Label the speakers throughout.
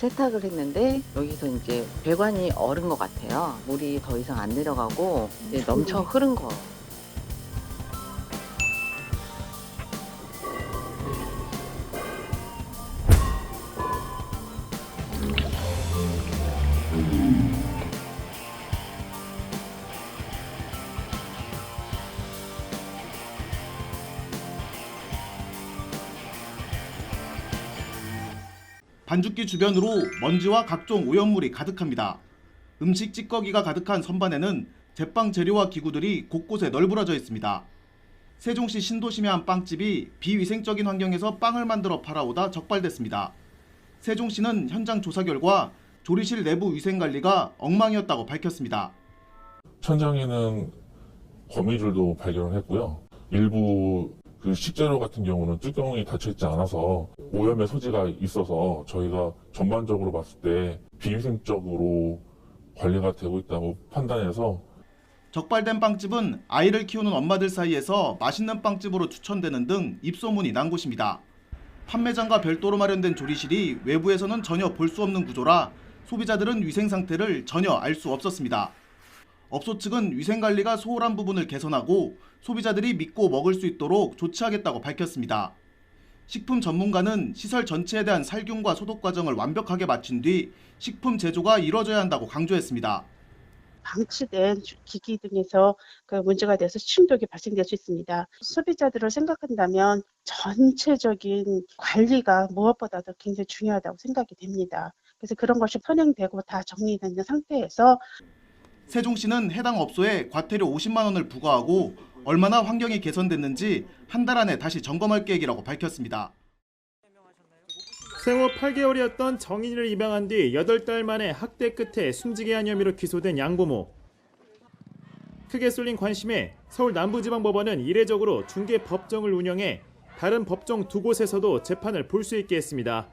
Speaker 1: 세탁을 했는데 여기서 이제 배관이 얼은 것 같아요. 물이 더 이상 안 내려가고 이제 넘쳐 흐른 거.
Speaker 2: 반죽기 주변으로 먼지와 각종 오염물이 가득합니다. 음식 찌꺼기가 가득한 선반에는 제빵 재료와 기구들이 곳곳에 널브러져 있습니다. 세종시 신도심의 한 빵집이 비위생적인 환경에서 빵을 만들어 팔아오다 적발됐습니다. 세종시는 현장 조사 결과 조리실 내부 위생관리가 엉망이었다고 밝혔습니다.
Speaker 3: 천장에는 거미줄도 발견을 했고요. 일부 그 식재료 같은 경우는 뚜껑이 닫혀있지 않아서 오염의 소지가 있어서 저희가 전반적으로 봤을 때 비위생적으로 관리가 되고 있다고 판단해서
Speaker 2: 적발된 빵집은 아이를 키우는 엄마들 사이에서 맛있는 빵집으로 추천되는 등 입소문이 난 곳입니다. 판매장과 별도로 마련된 조리실이 외부에서는 전혀 볼 수 없는 구조라 소비자들은 위생 상태를 전혀 알 수 없었습니다. 업소 측은 위생관리가 소홀한 부분을 개선하고 소비자들이 믿고 먹을 수 있도록 조치하겠다고 밝혔습니다. 식품 전문가는 시설 전체에 대한 살균과 소독 과정을 완벽하게 마친 뒤 식품 제조가 이뤄져야 한다고 강조했습니다.
Speaker 4: 방치된 기기 등에서 그 문제가 돼서 충격이 발생될 수 있습니다. 소비자들을 생각한다면 전체적인 관리가 무엇보다도 굉장히 중요하다고 생각이 됩니다. 그래서 그런 것이 선행되고 다 정리된 상태에서
Speaker 2: 세종시는 해당 업소에 과태료 50만 원을 부과하고 얼마나 환경이 개선됐는지 한 달 안에 다시 점검할 계획이라고 밝혔습니다.
Speaker 5: 생후 8개월이었던 정인이를 입양한 뒤 8달 만에 학대 끝에 숨지게 한 혐의로 기소된 양부모. 크게 쏠린 관심에 서울 남부지방법원은 이례적으로 중개법정을 운영해 다른 법정 두 곳에서도 재판을 볼 수 있게 했습니다.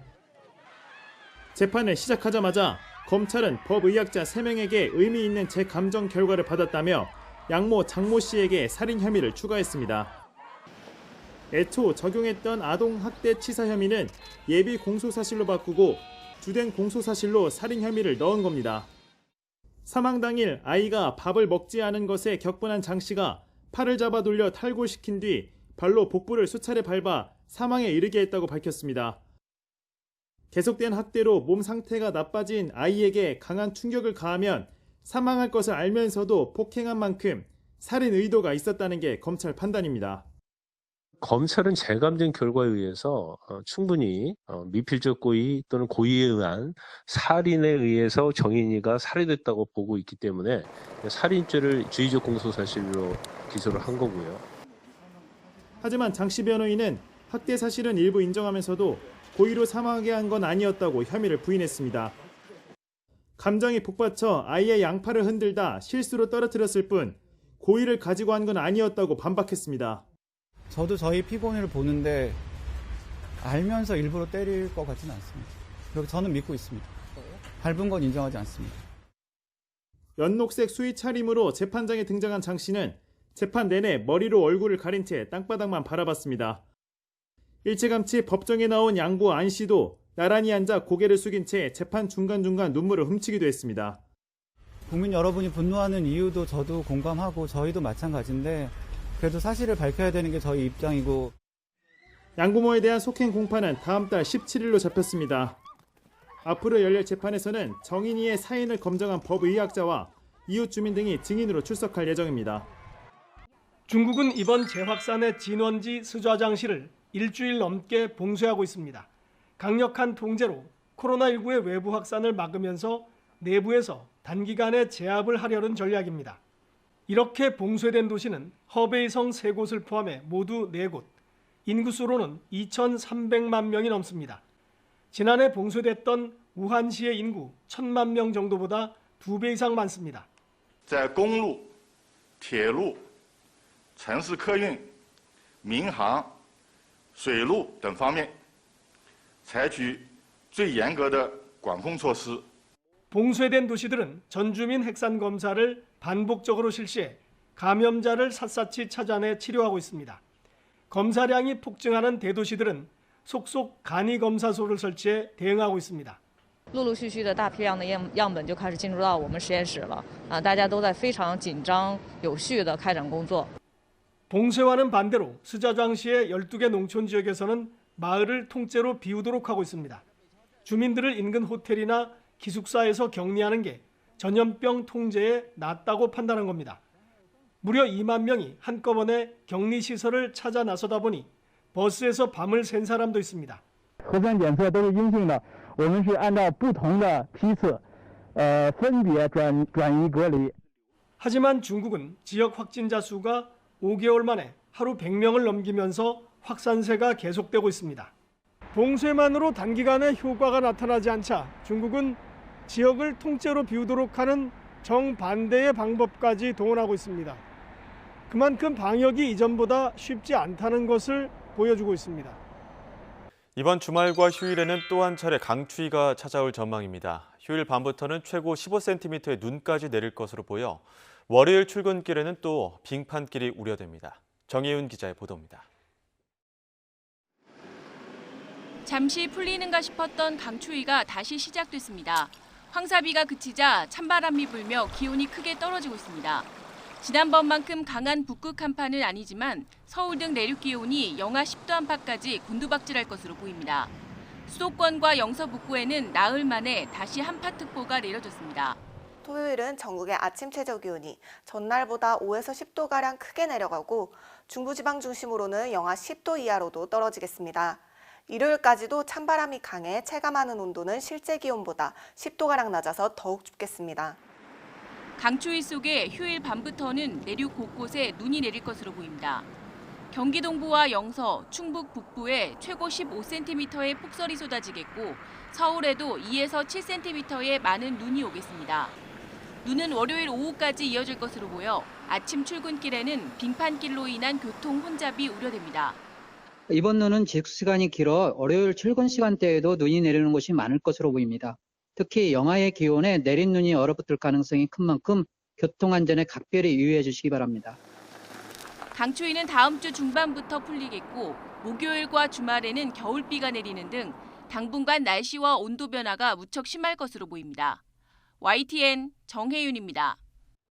Speaker 5: 재판을 시작하자마자 검찰은 법의학자 3명에게 의미 있는 재감정 결과를 받았다며 양모 장모 씨에게 살인 혐의를 추가했습니다. 애초 적용했던 아동학대 치사 혐의는 예비 공소사실로 바꾸고 주된 공소사실로 살인 혐의를 넣은 겁니다. 사망 당일 아이가 밥을 먹지 않은 것에 격분한 장 씨가 팔을 잡아 돌려 탈골시킨 뒤 발로 복부를 수차례 밟아 사망에 이르게 했다고 밝혔습니다. 계속된 학대로 몸 상태가 나빠진 아이에게 강한 충격을 가하면 사망할 것을 알면서도 폭행한 만큼 살인 의도가 있었다는 게 검찰 판단입니다.
Speaker 6: 검찰은 재감정 결과에 의해서 충분히 미필적 고의 또는 고의에 의한 살인에 의해서 정인이가 살해됐다고 보고 있기 때문에 살인죄를 주의적 공소사실로 기소를 한 거고요.
Speaker 5: 하지만 장씨 변호인은 학대 사실은 일부 인정하면서도 고의로 사망하게 한 건 아니었다고 혐의를 부인했습니다. 감정이 북받쳐 아이의 양팔을 흔들다 실수로 떨어뜨렸을 뿐 고의를 가지고 한 건 아니었다고 반박했습니다.
Speaker 7: 저도 저희 피고인을 보는데 알면서 일부러 때릴 것 같지는 않습니다. 그렇게 저는 믿고 있습니다. 밟은 건 인정하지 않습니다.
Speaker 5: 연녹색 수의 차림으로 재판장에 등장한 장 씨는 재판 내내 머리로 얼굴을 가린 채 땅바닥만 바라봤습니다. 일찌감치 법정에 나온 양부 안 씨도 나란히 앉아 고개를 숙인 채 재판 중간중간 눈물을 훔치기도 했습니다.
Speaker 7: 국민 여러분이 분노하는 이유도 저도 공감하고 저희도 마찬가지인데 그래도 사실을 밝혀야 되는 게 저희 입장이고.
Speaker 5: 양부모에 대한 속행 공판은 다음 달 17일로 잡혔습니다. 앞으로 열릴 재판에서는 정인이의 사인을 검증한 법의학자와 이웃 주민 등이 증인으로 출석할 예정입니다.
Speaker 8: 중국은 이번 재확산의 진원지 스좌장시를 일주일 넘게 봉쇄하고 있습니다. 강력한 통제로 코로나19의 외부 확산을 막으면서 내부에서 단기간에 제압을 하려는 전략입니다. 이렇게 봉쇄된 도시는 허베이성 3곳을 포함해 모두 4곳, 인구수로는 2,300만 명이 넘습니다. 지난해 봉쇄됐던 우한시의 인구 1,000만 명 정도보다 2배 이상 많습니다.
Speaker 9: 在公路、铁路、城市客运、民航、水路等方面采取最严格的管控措施。
Speaker 8: 봉쇄된 도시들은 전주민 핵산 검사를 반복적으로 실시해 감염자를 샅샅이 찾아내 치료하고 있습니다. 검사량이 폭증하는 대도시들은 속속 간이검사소를 설치해 대응하고 있습니다.
Speaker 10: 陆陆续续的大批量的样本就开始进入到我们实验室了大家都在非常紧张有序的开展工作。
Speaker 8: 봉쇄와는 반대로 스자장시의 12개 농촌 지역에서는 마을을 통째로 비우도록 하고 있습니다. 주민들을 인근 호텔이나 기숙사에서 격리하는 게 전염병 통제에 낫다고 판단한 겁니다. 무려 2만 명이 한꺼번에 격리시설을 찾아 나서다 보니 버스에서 밤을 샌 사람도 있습니다.
Speaker 11: 核酸检测都是阴性的，我们是按照不同的批次，分别转移隔离。
Speaker 8: 하지만 중국은 지역 확진자 수가 5개월 만에 하루 100명을 넘기면서 확산세가 계속되고 있습니다. 봉쇄만으로 단기간에 효과가 나타나지 않자 중국은 지역을 통째로 비우도록 하는 정반대의 방법까지 동원하고 있습니다. 그만큼 방역이 이전보다 쉽지 않다는 것을 보여주고 있습니다.
Speaker 12: 이번 주말과 휴일에는 또 한 차례 강추위가 찾아올 전망입니다. 휴일 밤부터는 최고 15cm의 눈까지 내릴 것으로 보여 월요일 출근길에는 또 빙판길이 우려됩니다. 정혜윤 기자의 보도입니다.
Speaker 13: 잠시 풀리는가 싶었던 강추위가 다시 시작됐습니다. 황사비가 그치자 찬바람이 불며 기온이 크게 떨어지고 있습니다. 지난번만큼 강한 북극 한파는 아니지만 서울 등 내륙 기온이 영하 10도 안팎까지 곤두박질할 것으로 보입니다. 수도권과 영서 북부에는 나흘 만에 다시 한파특보가 내려졌습니다.
Speaker 14: 토요일은 전국의 아침 최저 기온이 전날보다 5에서 10도가량 크게 내려가고 중부지방 중심으로는 영하 10도 이하로도 떨어지겠습니다. 일요일까지도 찬바람이 강해 체감하는 온도는 실제 기온보다 10도가량 낮아서 더욱 춥겠습니다.
Speaker 13: 강추위 속에 휴일 밤부터는 내륙 곳곳에 눈이 내릴 것으로 보입니다. 경기 동부와 영서, 충북 북부에 최고 15cm의 폭설이 쏟아지겠고 서울에도 2에서 7cm의 많은 눈이 오겠습니다. 눈은 월요일 오후까지 이어질 것으로 보여 아침 출근길에는 빙판길로 인한 교통 혼잡이 우려됩니다.
Speaker 15: 이번 눈은 지속시간이 길어 월요일 출근 시간대에도 눈이 내리는 곳이 많을 것으로 보입니다. 특히 영하의 기온에 내린 눈이 얼어붙을 가능성이 큰 만큼 교통안전에 각별히 유의해 주시기 바랍니다.
Speaker 13: 강추위는 다음 주 중반부터 풀리겠고 목요일과 주말에는 겨울비가 내리는 등 당분간 날씨와 온도 변화가 무척 심할 것으로 보입니다. YTN 정혜윤입니다.